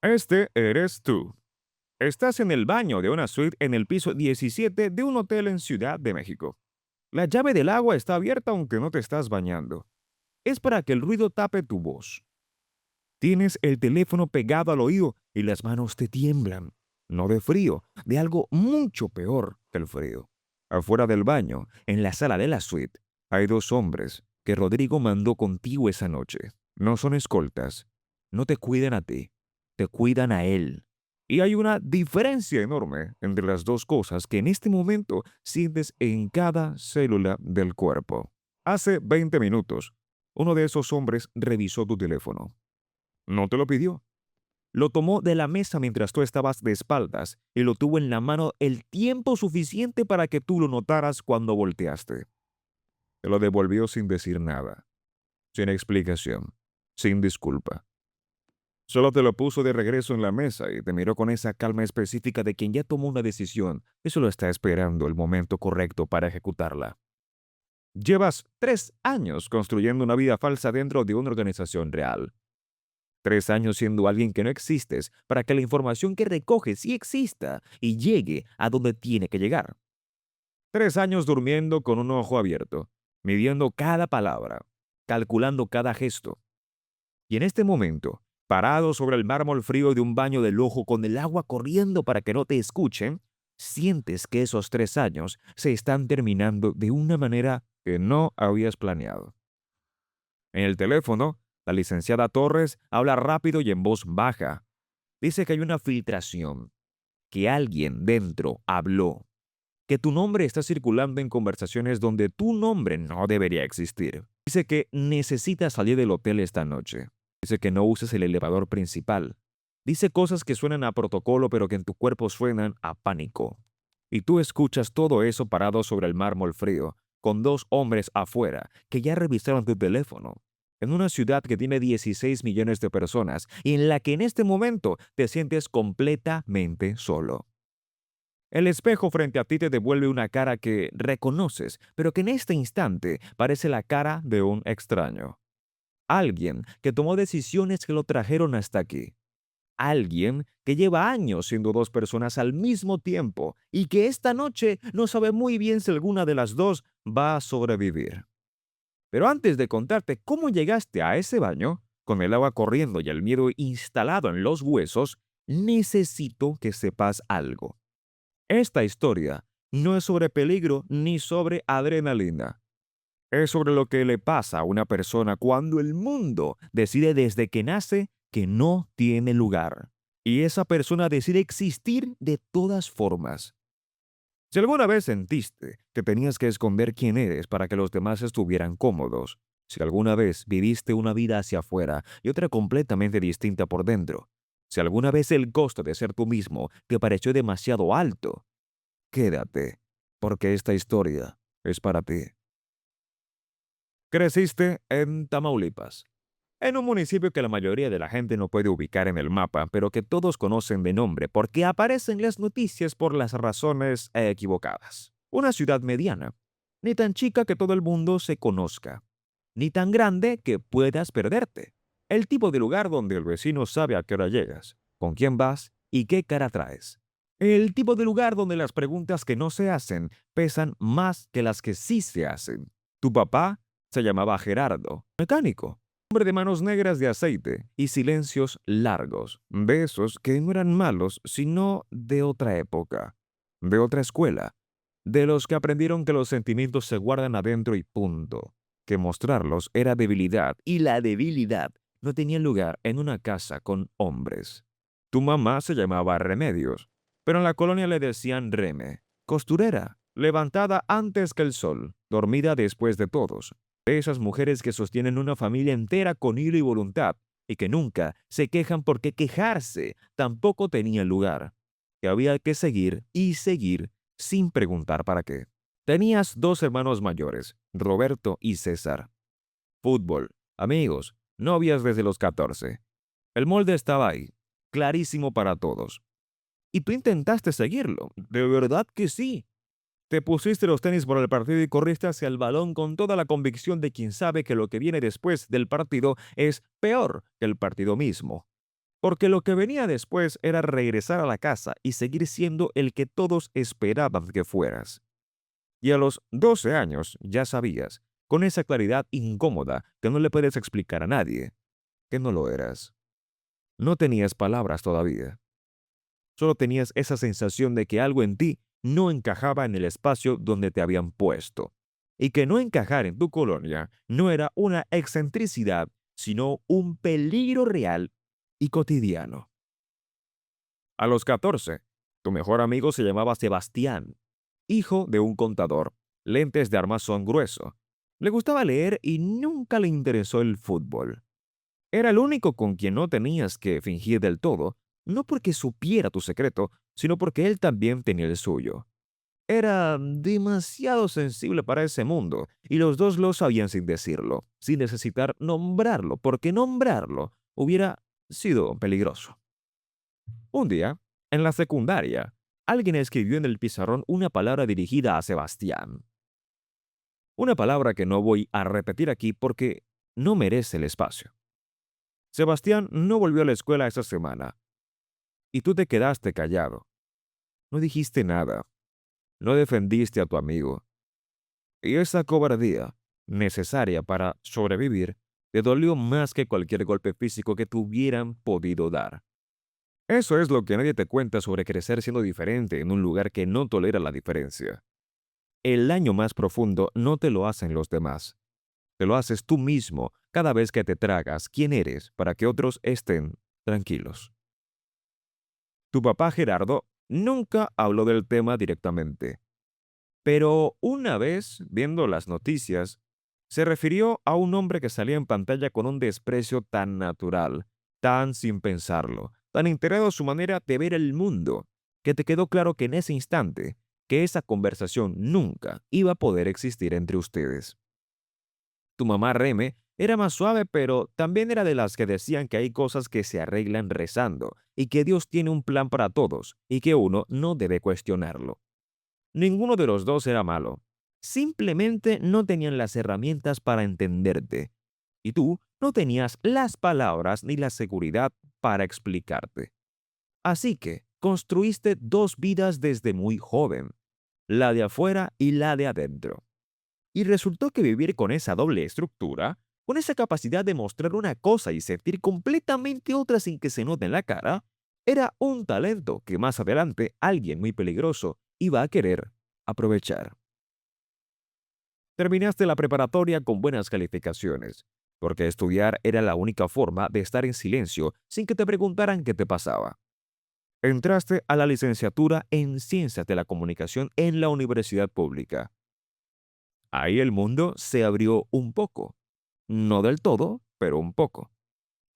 Este eres tú. Estás en el baño de una suite en el piso 17 de un hotel en Ciudad de México. La llave del agua está abierta aunque no te estás bañando. Es para que el ruido tape tu voz. Tienes el teléfono pegado al oído y las manos te tiemblan. No de frío, de algo mucho peor que el frío. Afuera del baño, en la sala de la suite, hay dos hombres que Rodrigo mandó contigo esa noche. No son escoltas. No te cuidan a ti, te cuidan a él. Y hay una diferencia enorme entre las dos cosas que en este momento sientes en cada célula del cuerpo. Hace 20 minutos, uno de esos hombres revisó tu teléfono. No te lo pidió. Lo tomó de la mesa mientras tú estabas de espaldas y lo tuvo en la mano el tiempo suficiente para que tú lo notaras cuando volteaste. Te lo devolvió sin decir nada, sin explicación, sin disculpa. Solo te lo puso de regreso en la mesa y te miró con esa calma específica de quien ya tomó una decisión y solo está esperando el momento correcto para ejecutarla. Llevas 3 años construyendo una vida falsa dentro de una organización real. 3 años siendo alguien que no existes para que la información que recoges sí exista y llegue a donde tiene que llegar. 3 años durmiendo con un ojo abierto, midiendo cada palabra, calculando cada gesto. Y en este momento, parado sobre el mármol frío de un baño del ojo con el agua corriendo para que no te escuchen, sientes que esos 3 años se están terminando de una manera que no habías planeado. En el teléfono, la licenciada Torres habla rápido y en voz baja. Dice que hay una filtración, que alguien dentro habló, que tu nombre está circulando en conversaciones donde tu nombre no debería existir. Dice que necesitas salir del hotel esta noche. Dice que no uses el elevador principal. Dice cosas que suenan a protocolo pero que en tu cuerpo suenan a pánico. Y tú escuchas todo eso parado sobre el mármol frío, con dos hombres afuera que ya revisaron tu teléfono, en una ciudad que tiene 16 millones de personas y en la que en este momento te sientes completamente solo. El espejo frente a ti te devuelve una cara que reconoces, pero que en este instante parece la cara de un extraño. Alguien que tomó decisiones que lo trajeron hasta aquí. Alguien que lleva años siendo dos personas al mismo tiempo y que esta noche no sabe muy bien si alguna de las dos va a sobrevivir. Pero antes de contarte cómo llegaste a ese baño, con el agua corriendo y el miedo instalado en los huesos, necesito que sepas algo. Esta historia no es sobre peligro ni sobre adrenalina. Es sobre lo que le pasa a una persona cuando el mundo decide desde que nace que no tiene lugar. Y esa persona decide existir de todas formas. Si alguna vez sentiste que tenías que esconder quién eres para que los demás estuvieran cómodos, si alguna vez viviste una vida hacia afuera y otra completamente distinta por dentro, si alguna vez el costo de ser tú mismo te pareció demasiado alto, quédate, porque esta historia es para ti. Creciste en Tamaulipas, en un municipio que la mayoría de la gente no puede ubicar en el mapa, pero que todos conocen de nombre porque aparece en las noticias por las razones equivocadas. Una ciudad mediana, ni tan chica que todo el mundo se conozca, ni tan grande que puedas perderte. El tipo de lugar donde el vecino sabe a qué hora llegas, con quién vas y qué cara traes. El tipo de lugar donde las preguntas que no se hacen pesan más que las que sí se hacen. Tu papá se llamaba Gerardo, mecánico, hombre de manos negras de aceite y silencios largos, de esos que no eran malos, sino de otra época, de otra escuela, de los que aprendieron que los sentimientos se guardan adentro y punto, que mostrarlos era debilidad y la debilidad no tenía lugar en una casa con hombres. Tu mamá se llamaba Remedios, pero en la colonia le decían Reme, costurera, levantada antes que el sol, dormida después de todos, de esas mujeres que sostienen una familia entera con hilo y voluntad y que nunca se quejan porque quejarse tampoco tenía lugar, que había que seguir y seguir sin preguntar para qué. Tenías dos hermanos mayores, Roberto y César. Fútbol, amigos, novias desde los 14. El molde estaba ahí, clarísimo para todos. Y tú intentaste seguirlo, de verdad que sí. Te pusiste los tenis por el partido y corriste hacia el balón con toda la convicción de quien sabe que lo que viene después del partido es peor que el partido mismo. porque lo que venía después era regresar a la casa y seguir siendo el que todos esperaban que fueras. Y a los 12 años ya sabías, con esa claridad incómoda que no le puedes explicar a nadie, que no lo eras. No tenías palabras todavía. Solo tenías esa sensación de que algo en ti no encajaba en el espacio donde te habían puesto. Y que no encajar en tu colonia no era una excentricidad, sino un peligro real y cotidiano. A los 14, tu mejor amigo se llamaba Sebastián, hijo de un contador, lentes de armazón grueso. Le gustaba leer y nunca le interesó el fútbol. Era el único con quien no tenías que fingir del todo, no porque supiera tu secreto, sino porque él también tenía el suyo. Era demasiado sensible para ese mundo, y los dos lo sabían sin decirlo, sin necesitar nombrarlo, porque nombrarlo hubiera sido peligroso. Un día, en la secundaria, alguien escribió en el pizarrón una palabra dirigida a Sebastián. Una palabra que no voy a repetir aquí porque no merece el espacio. Sebastián no volvió a la escuela esa semana, y tú te quedaste callado. No dijiste nada, no defendiste a tu amigo. Y esa cobardía, necesaria para sobrevivir, te dolió más que cualquier golpe físico que te hubieran podido dar. Eso es lo que nadie te cuenta sobre crecer siendo diferente en un lugar que no tolera la diferencia. El daño más profundo no te lo hacen los demás. Te lo haces tú mismo cada vez que te tragas quién eres para que otros estén tranquilos. Tu papá Gerardo nunca habló del tema directamente, pero una vez, viendo las noticias, se refirió a un hombre que salía en pantalla con un desprecio tan natural, tan sin pensarlo, tan integrado a su manera de ver el mundo, que te quedó claro que en ese instante, que esa conversación nunca iba a poder existir entre ustedes. Tu mamá Reme era más suave, pero también era de las que decían que hay cosas que se arreglan rezando y que Dios tiene un plan para todos y que uno no debe cuestionarlo. Ninguno de los dos era malo. Simplemente no tenían las herramientas para entenderte. Y tú no tenías las palabras ni la seguridad para explicarte. Así que construiste dos vidas desde muy joven, la de afuera y la de adentro. Y resultó que vivir con esa doble estructura, con esa capacidad de mostrar una cosa y sentir completamente otra sin que se note en la cara, era un talento que más adelante alguien muy peligroso iba a querer aprovechar. Terminaste la preparatoria con buenas calificaciones, porque estudiar era la única forma de estar en silencio sin que te preguntaran qué te pasaba. Entraste a la licenciatura en Ciencias de la Comunicación en la Universidad Pública. Ahí el mundo se abrió un poco. No del todo, pero un poco.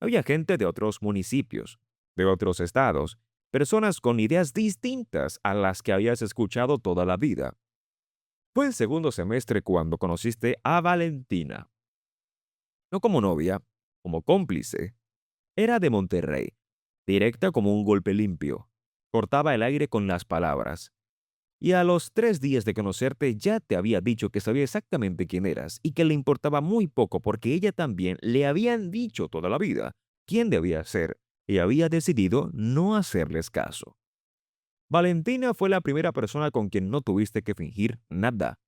Había gente de otros municipios, de otros estados, personas con ideas distintas a las que habías escuchado toda la vida. Fue en segundo semestre cuando conociste a Valentina. No como novia, como cómplice. Era de Monterrey, directa como un golpe limpio. Cortaba el aire con las palabras. Y a los 3 días de conocerte ya te había dicho que sabía exactamente quién eras y que le importaba muy poco porque ella también le habían dicho toda la vida quién debía ser y había decidido no hacerles caso. Valentina fue la primera persona con quien no tuviste que fingir nada.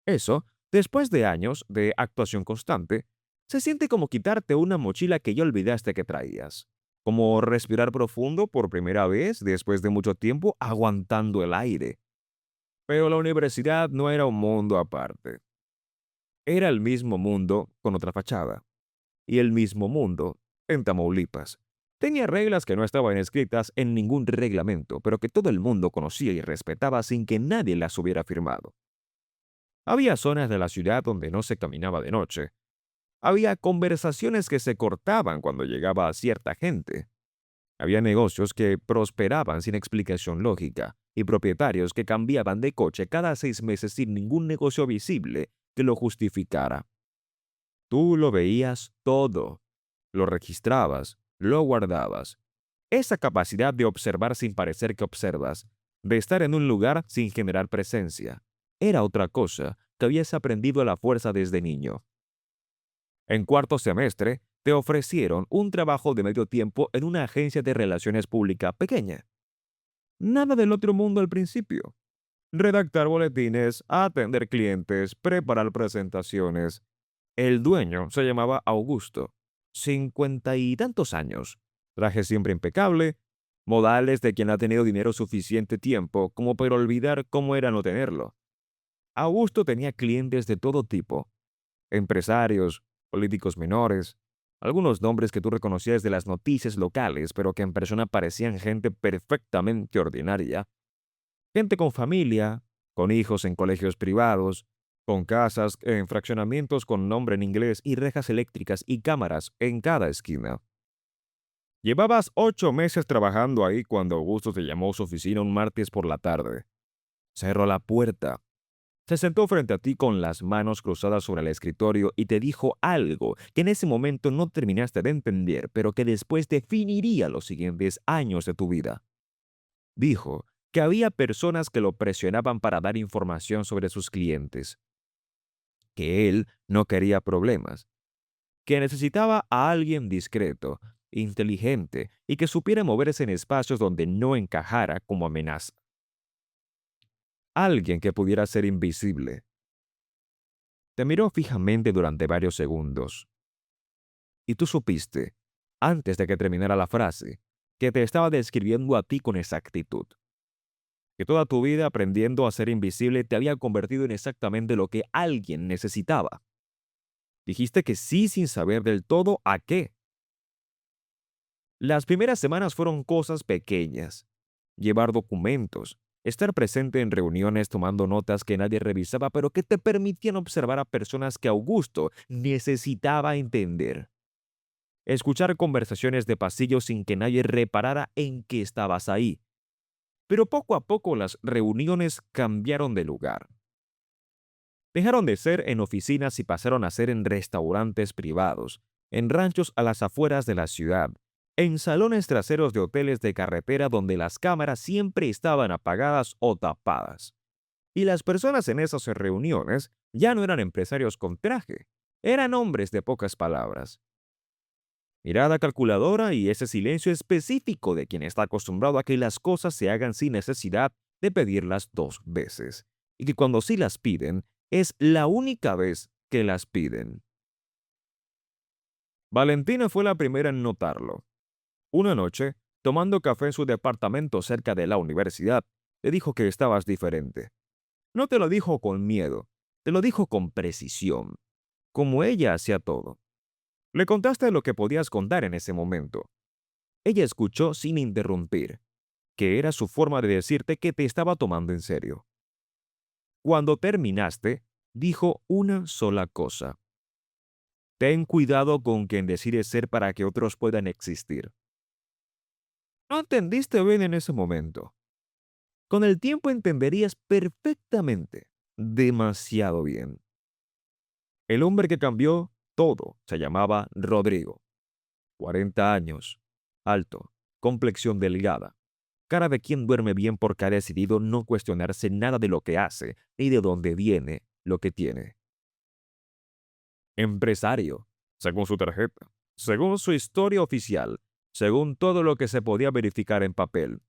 Eso, después de años de actuación constante, se siente como quitarte una mochila que ya olvidaste que traías. Como respirar profundo por primera vez después de mucho tiempo aguantando el aire. Pero la universidad no era un mundo aparte. Era el mismo mundo con otra fachada. Y el mismo mundo en Tamaulipas. Tenía reglas que no estaban escritas en ningún reglamento, pero que todo el mundo conocía y respetaba sin que nadie las hubiera firmado. Había zonas de la ciudad donde no se caminaba de noche. Había conversaciones que se cortaban cuando llegaba cierta gente. Había negocios que prosperaban sin explicación lógica y propietarios que cambiaban de coche cada 6 meses sin ningún negocio visible que lo justificara. Tú lo veías todo, lo registrabas, lo guardabas. Esa capacidad de observar sin parecer que observas, de estar en un lugar sin generar presencia, era otra cosa que habías aprendido a la fuerza desde niño. En cuarto semestre, te ofrecieron un trabajo de medio tiempo en una agencia de relaciones públicas pequeña. Nada del otro mundo al principio. Redactar boletines, atender clientes, preparar presentaciones. El dueño se llamaba Augusto, 50 y tantos años, traje siempre impecable, modales de quien ha tenido dinero suficiente tiempo como para olvidar cómo era no tenerlo. Augusto tenía clientes de todo tipo, empresarios, políticos menores, algunos nombres que tú reconocías de las noticias locales, pero que en persona parecían gente perfectamente ordinaria, gente con familia, con hijos en colegios privados, con casas en fraccionamientos con nombre en inglés y rejas eléctricas y cámaras en cada esquina. Llevabas 8 meses trabajando ahí cuando Augusto te llamó a su oficina un martes por la tarde. Cerró la puerta. Se sentó frente a ti con las manos cruzadas sobre el escritorio y te dijo algo que en ese momento no terminaste de entender, pero que después definiría los siguientes años de tu vida. Dijo que había personas que lo presionaban para dar información sobre sus clientes, que él no quería problemas, que necesitaba a alguien discreto, inteligente y que supiera moverse en espacios donde no encajara como amenaza. Alguien que pudiera ser invisible. Te miró fijamente durante varios segundos. Y tú supiste, antes de que terminara la frase, que te estaba describiendo a ti con exactitud. Que toda tu vida aprendiendo a ser invisible te había convertido en exactamente lo que alguien necesitaba. Dijiste que sí sin saber del todo a qué. Las primeras semanas fueron cosas pequeñas. Llevar documentos, estar presente en reuniones tomando notas que nadie revisaba, pero que te permitían observar a personas que Augusto necesitaba entender. Escuchar conversaciones de pasillo sin que nadie reparara en que estabas ahí. Pero poco a poco las reuniones cambiaron de lugar. Dejaron de ser en oficinas y pasaron a ser en restaurantes privados, en ranchos a las afueras de la ciudad, en salones traseros de hoteles de carretera donde las cámaras siempre estaban apagadas o tapadas. Y las personas en esas reuniones ya no eran empresarios con traje, eran hombres de pocas palabras. Mirada calculadora y ese silencio específico de quien está acostumbrado a que las cosas se hagan sin necesidad de pedirlas 2 veces. Y que cuando sí las piden, es la única vez que las piden. Valentina fue la primera en notarlo. Una noche, tomando café en su departamento cerca de la universidad, le dijo que estabas diferente. No te lo dijo con miedo, te lo dijo con precisión, como ella hacía todo. Le contaste lo que podías contar en ese momento. Ella escuchó sin interrumpir, que era su forma de decirte que te estaba tomando en serio. Cuando terminaste, dijo una sola cosa. Ten cuidado con quien decides ser para que otros puedan existir. No entendiste bien en ese momento. Con el tiempo entenderías perfectamente, demasiado bien. El hombre que cambió todo se llamaba Rodrigo. 40 años, alto, complexión delgada, cara de quien duerme bien porque ha decidido no cuestionarse nada de lo que hace ni de dónde viene lo que tiene. Empresario, según su tarjeta, según su historia oficial, según todo lo que se podía verificar en papel.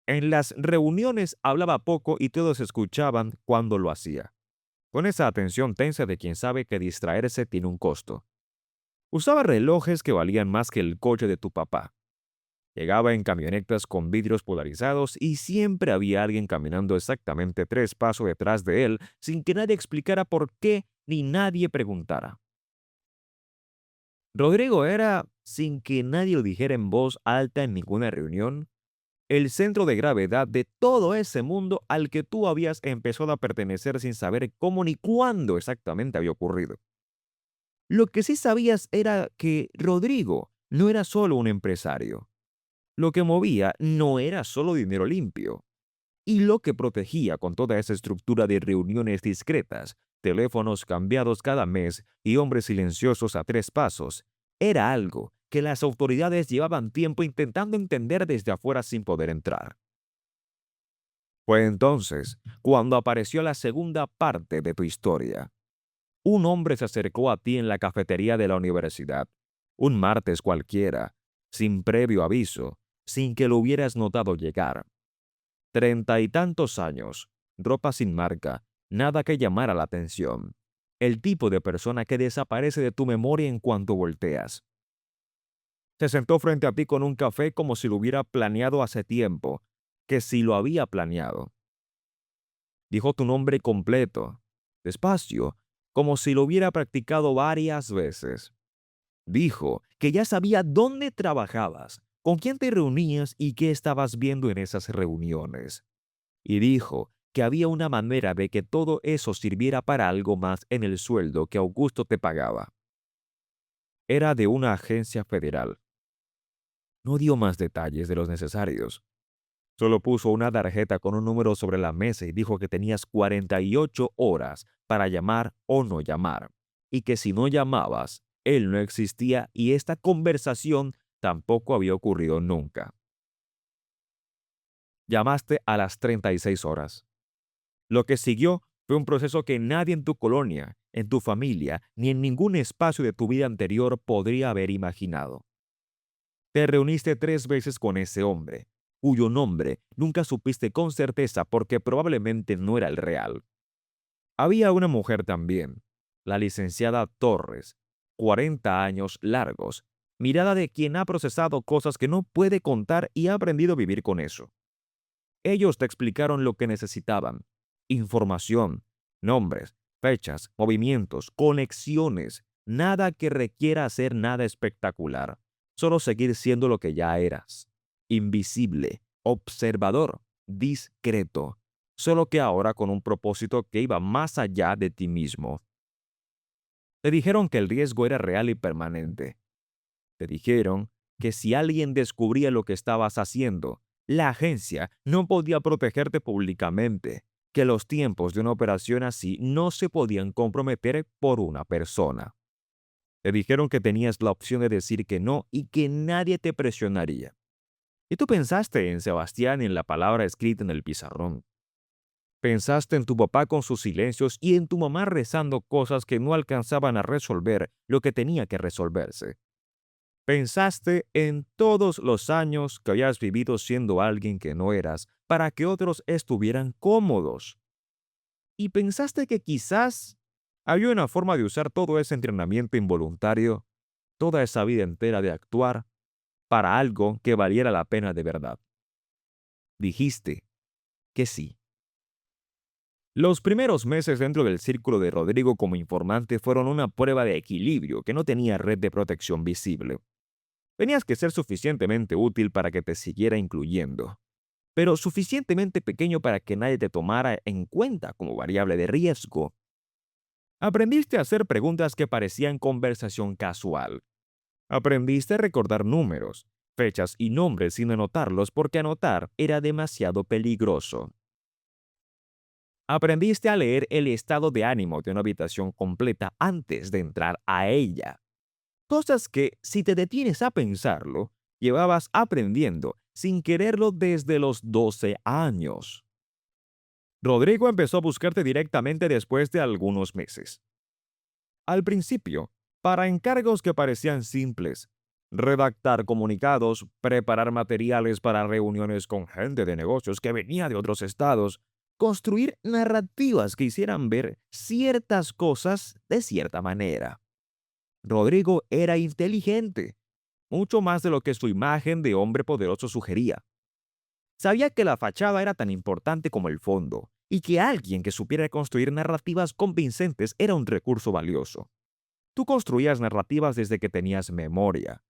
En las reuniones hablaba poco y todos escuchaban cuando lo hacía, con esa atención tensa de quien sabe que distraerse tiene un costo. Usaba relojes que valían más que el coche de tu papá. Llegaba en camionetas con vidrios polarizados y siempre había alguien caminando exactamente 3 pasos detrás de él sin que nadie explicara por qué ni nadie preguntara. Rodrigo era, sin que nadie lo dijera en voz alta en ninguna reunión, el centro de gravedad de todo ese mundo al que tú habías empezado a pertenecer sin saber cómo ni cuándo exactamente había ocurrido. Lo que sí sabías era que Rodrigo no era solo un empresario. Lo que movía no era solo dinero limpio. Y lo que protegía con toda esa estructura de reuniones discretas, teléfonos cambiados cada mes y hombres silenciosos a 3 pasos, era algo que las autoridades llevaban tiempo intentando entender desde afuera sin poder entrar. Fue entonces cuando apareció la segunda parte de tu historia. Un hombre se acercó a ti en la cafetería de la universidad. Un martes cualquiera, sin previo aviso, sin que lo hubieras notado llegar. 30 y tantos años, ropa sin marca, nada que llamara la atención. El tipo de persona que desaparece de tu memoria en cuanto volteas. Se sentó frente a ti con un café como si lo hubiera planeado hace tiempo, que si lo había planeado. Dijo tu nombre completo, despacio, como si lo hubiera practicado varias veces. Dijo que ya sabía dónde trabajabas, con quién te reunías y qué estabas viendo en esas reuniones. Y dijo que había una manera de que todo eso sirviera para algo más en el sueldo que Augusto te pagaba. Era de una agencia federal. No dio más detalles de los necesarios. Solo puso una tarjeta con un número sobre la mesa y dijo que tenías 48 horas para llamar o no llamar, y que si no llamabas, él no existía y esta conversación tampoco había ocurrido nunca. Llamaste a las 36 horas. Lo que siguió fue un proceso que nadie en tu colonia, en tu familia, ni en ningún espacio de tu vida anterior podría haber imaginado. Te reuniste 3 veces con ese hombre, cuyo nombre nunca supiste con certeza porque probablemente no era el real. Había una mujer también, la licenciada Torres, 40 años largos, mirada de quien ha procesado cosas que no puede contar y ha aprendido a vivir con eso. Ellos te explicaron lo que necesitaban: información, nombres, fechas, movimientos, conexiones, nada que requiera hacer nada espectacular, solo seguir siendo lo que ya eras: invisible, observador, discreto, solo que ahora con un propósito que iba más allá de ti mismo. Te dijeron que el riesgo era real y permanente. Te dijeron que si alguien descubría lo que estabas haciendo, la agencia no podía protegerte públicamente, que los tiempos de una operación así no se podían comprometer por una persona. Te dijeron que tenías la opción de decir que no y que nadie te presionaría. Y tú pensaste en Sebastián y en la palabra escrita en el pizarrón. Pensaste en tu papá con sus silencios y en tu mamá rezando cosas que no alcanzaban a resolver lo que tenía que resolverse. Pensaste en todos los años que habías vivido siendo alguien que no eras para que otros estuvieran cómodos. Y pensaste que quizás había una forma de usar todo ese entrenamiento involuntario, toda esa vida entera de actuar, para algo que valiera la pena de verdad. Dijiste que sí. Los primeros meses dentro del círculo de Rodrigo como informante fueron una prueba de equilibrio que no tenía red de protección visible. Tenías que ser suficientemente útil para que te siguiera incluyendo, pero suficientemente pequeño para que nadie te tomara en cuenta como variable de riesgo. Aprendiste a hacer preguntas que parecían conversación casual. Aprendiste a recordar números, fechas y nombres sin anotarlos porque anotar era demasiado peligroso. Aprendiste a leer el estado de ánimo de una habitación completa antes de entrar a ella. Cosas que, si te detienes a pensarlo, llevabas aprendiendo sin quererlo desde los 12 años. Rodrigo empezó a buscarte directamente después de algunos meses. Al principio, para encargos que parecían simples: redactar comunicados, preparar materiales para reuniones con gente de negocios que venía de otros estados, construir narrativas que hicieran ver ciertas cosas de cierta manera. Rodrigo era inteligente, mucho más de lo que su imagen de hombre poderoso sugería. Sabía que la fachada era tan importante como el fondo, y que alguien que supiera construir narrativas convincentes era un recurso valioso. Tú construías narrativas desde que tenías memoria,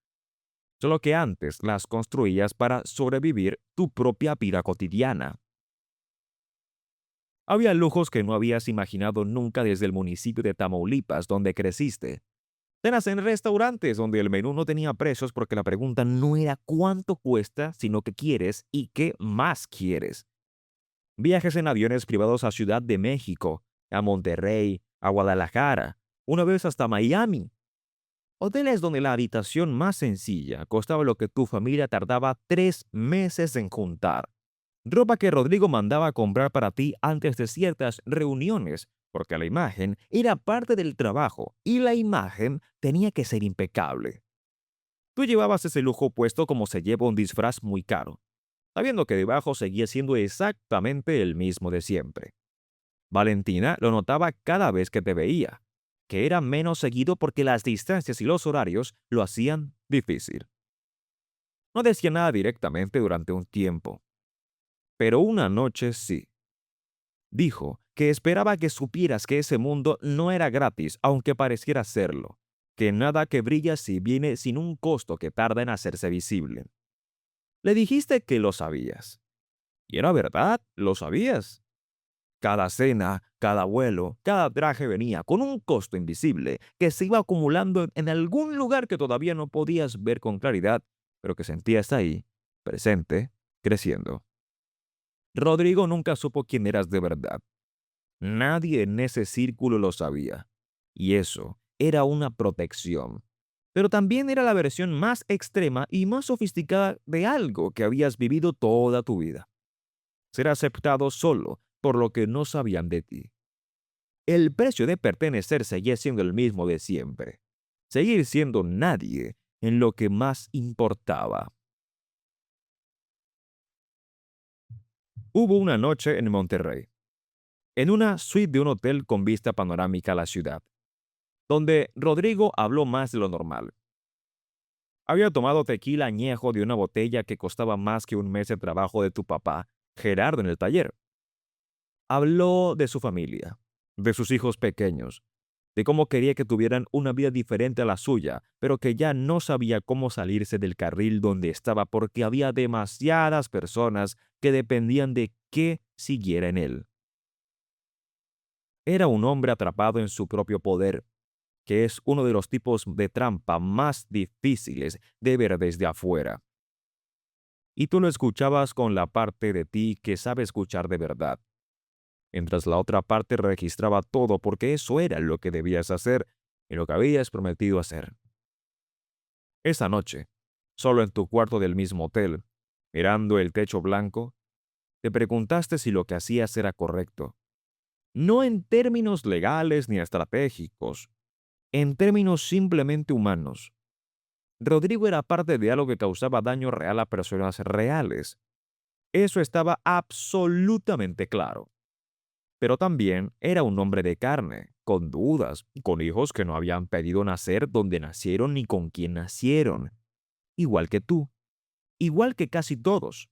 solo que antes las construías para sobrevivir tu propia vida cotidiana. Había lujos que no habías imaginado nunca desde el municipio de Tamaulipas donde creciste. Cenas en restaurantes donde el menú no tenía precios porque la pregunta no era cuánto cuesta, sino qué quieres y qué más quieres. Viajes en aviones privados a Ciudad de México, a Monterrey, a Guadalajara, una vez hasta Miami. Hoteles donde la habitación más sencilla costaba lo que tu familia tardaba 3 meses en juntar. Ropa que Rodrigo mandaba a comprar para ti antes de ciertas reuniones, porque la imagen era parte del trabajo y la imagen tenía que ser impecable. Tú llevabas ese lujo puesto como se lleva un disfraz muy caro, sabiendo que debajo seguía siendo exactamente el mismo de siempre. Valentina lo notaba cada vez que te veía, que era menos seguido porque las distancias y los horarios lo hacían difícil. No decía nada directamente durante un tiempo, pero una noche sí. Dijo que esperaba que supieras que ese mundo no era gratis, aunque pareciera serlo, que nada que brilla si viene sin un costo que tarda en hacerse visible. Le dijiste que lo sabías. Y era verdad, lo sabías. Cada cena, cada vuelo, cada traje venía con un costo invisible que se iba acumulando en algún lugar que todavía no podías ver con claridad, pero que sentías ahí, presente, creciendo. Rodrigo nunca supo quién eras de verdad. Nadie en ese círculo lo sabía. Y eso era una protección. Pero también era la versión más extrema y más sofisticada de algo que habías vivido toda tu vida. Ser aceptado solo por lo que no sabían de ti. El precio de pertenecer seguía siendo el mismo de siempre. Seguir siendo nadie en lo que más importaba. Hubo una noche en Monterrey, en una suite de un hotel con vista panorámica a la ciudad, donde Rodrigo habló más de lo normal. Había tomado tequila añejo de una botella que costaba más que un mes de trabajo de tu papá, Gerardo, en el taller. Habló de su familia, de sus hijos pequeños, de cómo quería que tuvieran una vida diferente a la suya, pero que ya no sabía cómo salirse del carril donde estaba porque había demasiadas personas que dependían de que siguiera en él. Era un hombre atrapado en su propio poder, que es uno de los tipos de trampa más difíciles de ver desde afuera. Y tú lo escuchabas con la parte de ti que sabe escuchar de verdad, mientras la otra parte registraba todo porque eso era lo que debías hacer y lo que habías prometido hacer. Esa noche, solo en tu cuarto del mismo hotel, mirando el techo blanco, te preguntaste si lo que hacías era correcto. No en términos legales ni estratégicos, en términos simplemente humanos. Rodrigo era parte de algo que causaba daño real a personas reales. Eso estaba absolutamente claro. Pero también era un hombre de carne, con dudas, con hijos que no habían pedido nacer donde nacieron ni con quién nacieron. Igual que tú, igual que casi todos.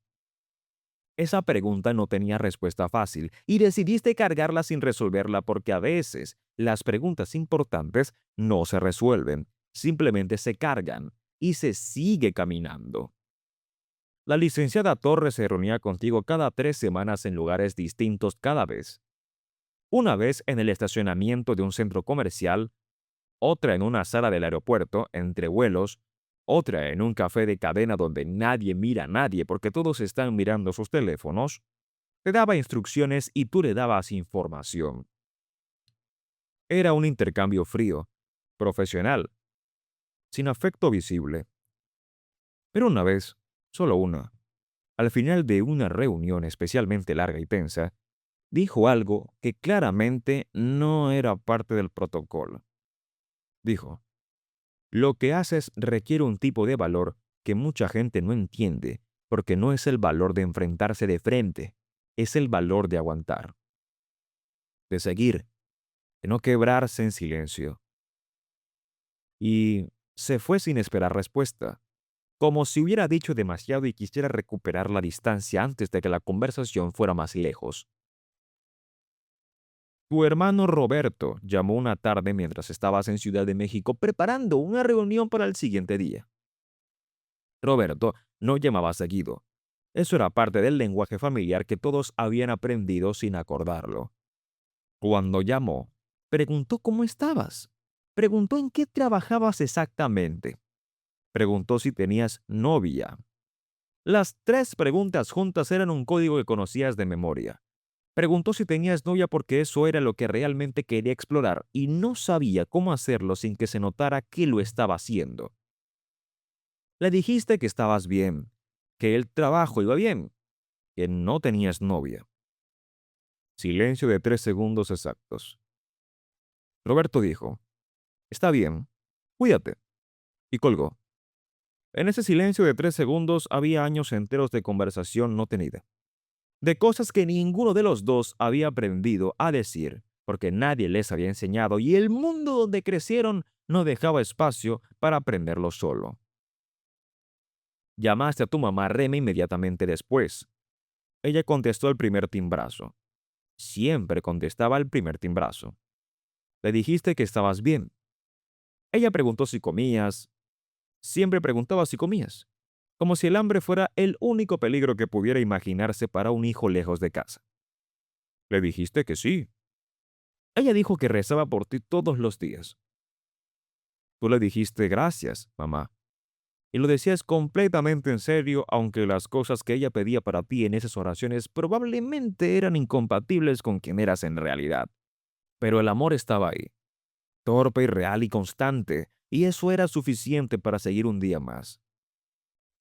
Esa pregunta no tenía respuesta fácil y decidiste cargarla sin resolverla porque a veces las preguntas importantes no se resuelven, simplemente se cargan y se sigue caminando. La licenciada Torres se reunía contigo cada 3 semanas en lugares distintos cada vez. Una vez en el estacionamiento de un centro comercial, otra en una sala del aeropuerto entre vuelos, otra en un café de cadena donde nadie mira a nadie porque todos están mirando sus teléfonos. Te daba instrucciones y tú le dabas información. Era un intercambio frío, profesional, sin afecto visible. Pero una vez, solo una, al final de una reunión especialmente larga y tensa, dijo algo que claramente no era parte del protocolo. Dijo, lo que haces requiere un tipo de valor que mucha gente no entiende, porque no es el valor de enfrentarse de frente, es el valor de aguantar, de seguir, de no quebrarse en silencio. Y se fue sin esperar respuesta, como si hubiera dicho demasiado y quisiera recuperar la distancia antes de que la conversación fuera más lejos. Tu hermano Roberto llamó una tarde mientras estabas en Ciudad de México preparando una reunión para el siguiente día. Roberto no llamaba seguido. Eso era parte del lenguaje familiar que todos habían aprendido sin acordarlo. Cuando llamó, preguntó cómo estabas. Preguntó en qué trabajabas exactamente. Preguntó si tenías novia. Las 3 preguntas juntas eran un código que conocías de memoria. Preguntó si tenías novia porque eso era lo que realmente quería explorar y no sabía cómo hacerlo sin que se notara que lo estaba haciendo. Le dijiste que estabas bien, que el trabajo iba bien, que no tenías novia. Silencio de 3 segundos exactos. Roberto dijo, está bien, cuídate, y colgó. En ese silencio de 3 segundos había años enteros de conversación no tenida, de cosas que ninguno de los dos había aprendido a decir, porque nadie les había enseñado y el mundo donde crecieron no dejaba espacio para aprenderlo solo. Llamaste a tu mamá Reme inmediatamente después. Ella contestó el primer timbrazo. Siempre contestaba el primer timbrazo. Le dijiste que estabas bien. Ella preguntó si comías. Siempre preguntaba si comías, como si el hambre fuera el único peligro que pudiera imaginarse para un hijo lejos de casa. Le dijiste que sí. Ella dijo que rezaba por ti todos los días. Tú le dijiste gracias, mamá. Y lo decías completamente en serio, aunque las cosas que ella pedía para ti en esas oraciones probablemente eran incompatibles con quien eras en realidad. Pero el amor estaba ahí, torpe y real y constante, y eso era suficiente para seguir un día más.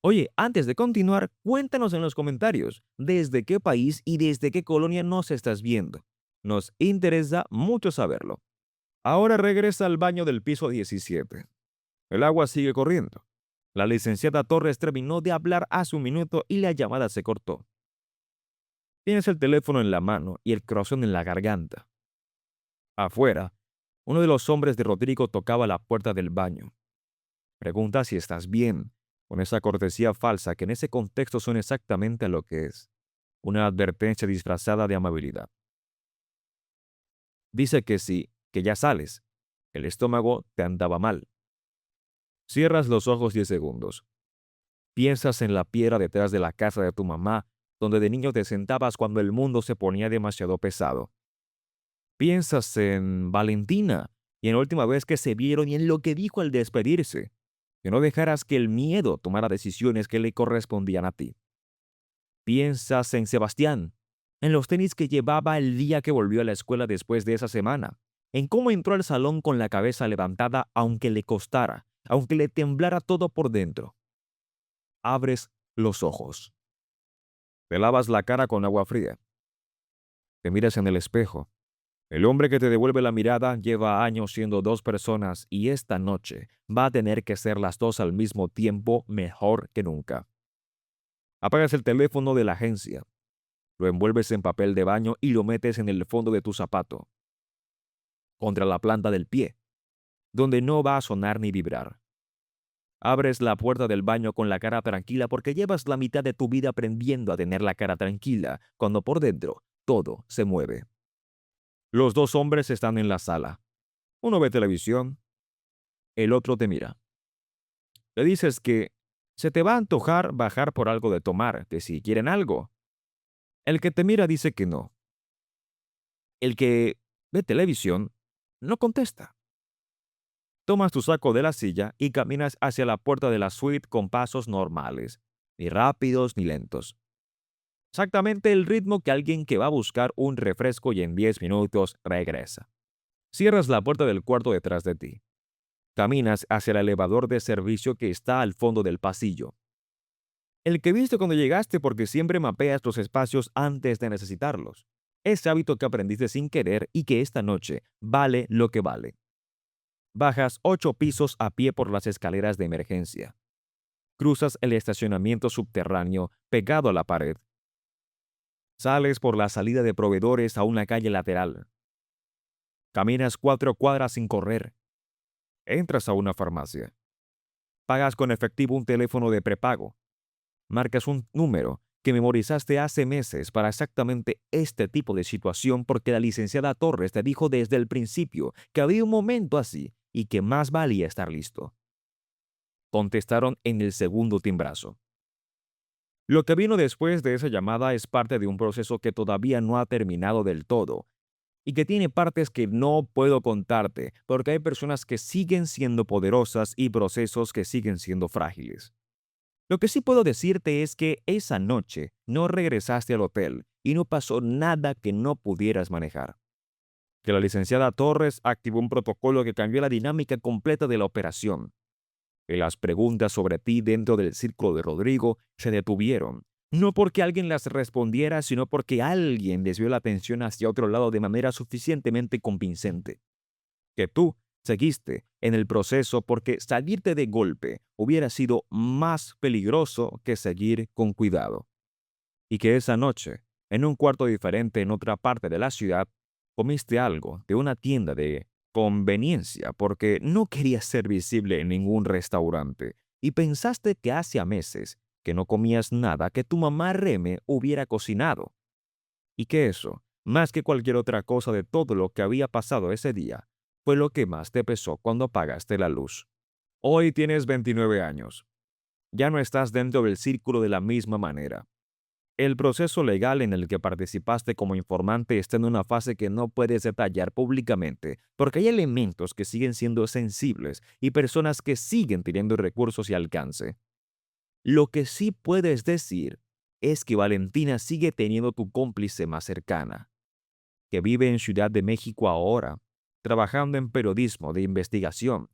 Oye, antes de continuar, cuéntanos en los comentarios desde qué país y desde qué colonia nos estás viendo. Nos interesa mucho saberlo. Ahora regresa al baño del piso 17. El agua sigue corriendo. La licenciada Torres terminó de hablar hace un minuto y la llamada se cortó. Tienes el teléfono en la mano y el corazón en la garganta. Afuera, uno de los hombres de Rodrigo tocaba la puerta del baño. Pregunta si estás bien, con esa cortesía falsa que en ese contexto suena exactamente a lo que es, una advertencia disfrazada de amabilidad. Dice que sí, que ya sales. El estómago te andaba mal. Cierras los ojos 10 segundos. Piensas en la piedra detrás de la casa de tu mamá, donde de niño te sentabas cuando el mundo se ponía demasiado pesado. Piensas en Valentina y en la última vez que se vieron y en lo que dijo al despedirse, que no dejaras que el miedo tomara decisiones que le correspondían a ti. Piensas en Sebastián, en los tenis que llevaba el día que volvió a la escuela después de esa semana, en cómo entró al salón con la cabeza levantada aunque le costara, aunque le temblara todo por dentro. Abres los ojos. Te lavas la cara con agua fría. Te miras en el espejo. El hombre que te devuelve la mirada lleva años siendo dos personas y esta noche va a tener que ser las dos al mismo tiempo mejor que nunca. Apagas el teléfono de la agencia, lo envuelves en papel de baño y lo metes en el fondo de tu zapato, contra la planta del pie, donde no va a sonar ni vibrar. Abres la puerta del baño con la cara tranquila porque llevas la mitad de tu vida aprendiendo a tener la cara tranquila, cuando por dentro todo se mueve. Los dos hombres están en la sala. Uno ve televisión, el otro te mira. Le dices que se te va a antojar bajar por algo de tomar, que si quieren algo. El que te mira dice que no. El que ve televisión no contesta. Tomas tu saco de la silla y caminas hacia la puerta de la suite con pasos normales, ni rápidos ni lentos. Exactamente el ritmo que alguien que va a buscar un refresco y en 10 minutos regresa. Cierras la puerta del cuarto detrás de ti. Caminas hacia el elevador de servicio que está al fondo del pasillo. El que viste cuando llegaste porque siempre mapeas los espacios antes de necesitarlos. Ese hábito que aprendiste sin querer y que esta noche vale lo que vale. Bajas 8 pisos a pie por las escaleras de emergencia. Cruzas el estacionamiento subterráneo pegado a la pared. Sales por la salida de proveedores a una calle lateral. Caminas 4 cuadras sin correr. Entras a una farmacia. Pagas con efectivo un teléfono de prepago. Marcas un número que memorizaste hace meses para exactamente este tipo de situación porque la licenciada Torres te dijo desde el principio que había un momento así y que más valía estar listo. Contestaron en el segundo timbrazo. Lo que vino después de esa llamada es parte de un proceso que todavía no ha terminado del todo y que tiene partes que no puedo contarte porque hay personas que siguen siendo poderosas y procesos que siguen siendo frágiles. Lo que sí puedo decirte es que esa noche no regresaste al hotel y no pasó nada que no pudieras manejar. Que la licenciada Torres activó un protocolo que cambió la dinámica completa de la operación. Que las preguntas sobre ti dentro del círculo de Rodrigo se detuvieron, no porque alguien las respondiera, sino porque alguien desvió la atención hacia otro lado de manera suficientemente convincente. Que tú Seguiste en el proceso porque salirte de golpe hubiera sido más peligroso que seguir con cuidado. Y que esa noche, en un cuarto diferente en otra parte de la ciudad, comiste algo de una tienda de conveniencia porque no querías ser visible en ningún restaurante y pensaste que hacía meses que no comías nada que tu mamá Reme hubiera cocinado. Y que eso, más que cualquier otra cosa de todo lo que había pasado ese día, fue lo que más te pesó cuando apagaste la luz. Hoy tienes 29 años. Ya no estás dentro del círculo de la misma manera. El proceso legal en el que participaste como informante está en una fase que no puedes detallar públicamente porque hay elementos que siguen siendo sensibles y personas que siguen teniendo recursos y alcance. Lo que sí puedes decir es que Valentina sigue teniendo tu cómplice más cercana, que vive en Ciudad de México ahora, trabajando en periodismo de investigación,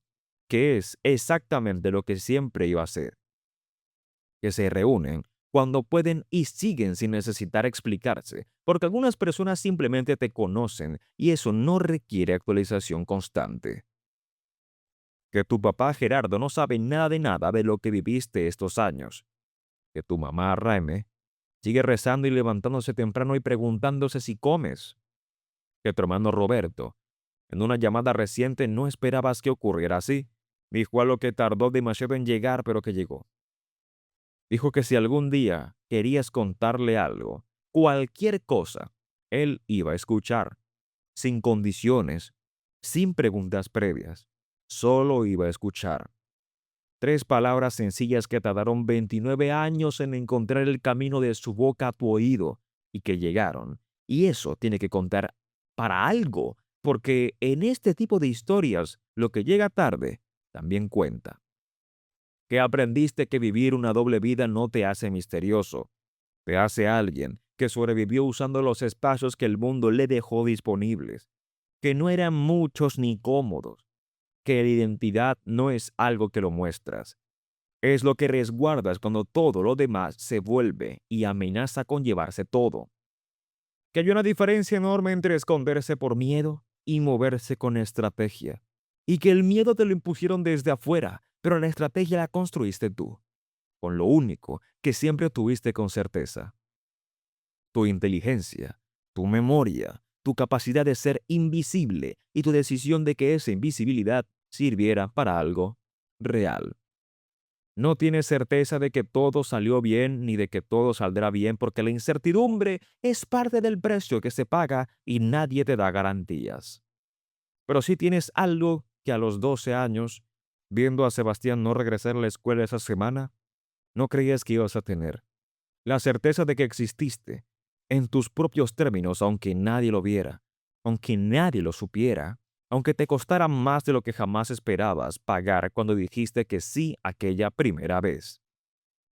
que es exactamente lo que siempre iba a hacer, que se reúnen cuando pueden y siguen sin necesitar explicarse, porque algunas personas simplemente te conocen y eso no requiere actualización constante. Que tu papá Gerardo no sabe nada de lo que viviste estos años, que tu mamá Raime sigue rezando y levantándose temprano y preguntándose si comes, que tu hermano Roberto, en una llamada reciente no esperabas que ocurriera así, dijo algo que tardó demasiado en llegar pero que llegó. Dijo que si algún día querías contarle algo, cualquier cosa, él iba a escuchar, sin condiciones, sin preguntas previas, solo iba a escuchar. 3 palabras sencillas que tardaron 29 años en encontrar el camino de su boca a tu oído y que llegaron. Y eso tiene que contar para algo, porque en este tipo de historias lo que llega tarde también cuenta. Que aprendiste que vivir una doble vida no te hace misterioso, te hace alguien que sobrevivió usando los espacios que el mundo le dejó disponibles, que no eran muchos ni cómodos, que la identidad no es algo que lo muestras, es lo que resguardas cuando todo lo demás se vuelve y amenaza con llevarse todo. Que hay una diferencia enorme entre esconderse por miedo y moverse con estrategia. Y que el miedo te lo impusieron desde afuera, pero la estrategia la construiste tú, con lo único que siempre tuviste con certeza: tu inteligencia, tu memoria, tu capacidad de ser invisible y tu decisión de que esa invisibilidad sirviera para algo real. No tienes certeza de que todo salió bien ni de que todo saldrá bien porque la incertidumbre es parte del precio que se paga y nadie te da garantías. Pero sí tienes algo que a los 12 años, viendo a Sebastián no regresar a la escuela esa semana, no creías que ibas a tener. La certeza de que exististe, en tus propios términos, aunque nadie lo viera, aunque nadie lo supiera, aunque te costara más de lo que jamás esperabas pagar cuando dijiste que sí aquella primera vez.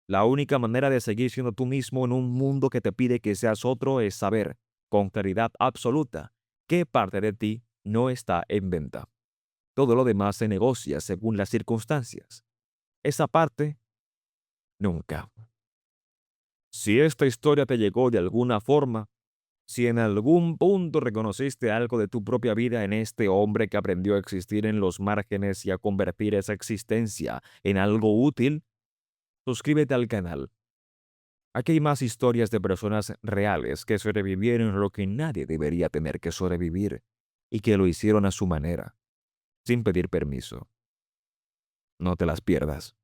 La única manera de seguir siendo tú mismo en un mundo que te pide que seas otro es saber, con claridad absoluta, qué parte de ti no está en venta. Todo lo demás se negocia según las circunstancias. Esa parte, nunca. Si esta historia te llegó de alguna forma, si en algún punto reconociste algo de tu propia vida en este hombre que aprendió a existir en los márgenes y a convertir esa existencia en algo útil, suscríbete al canal. Aquí hay más historias de personas reales que sobrevivieron lo que nadie debería tener que sobrevivir y que lo hicieron a su manera, sin pedir permiso. No te las pierdas.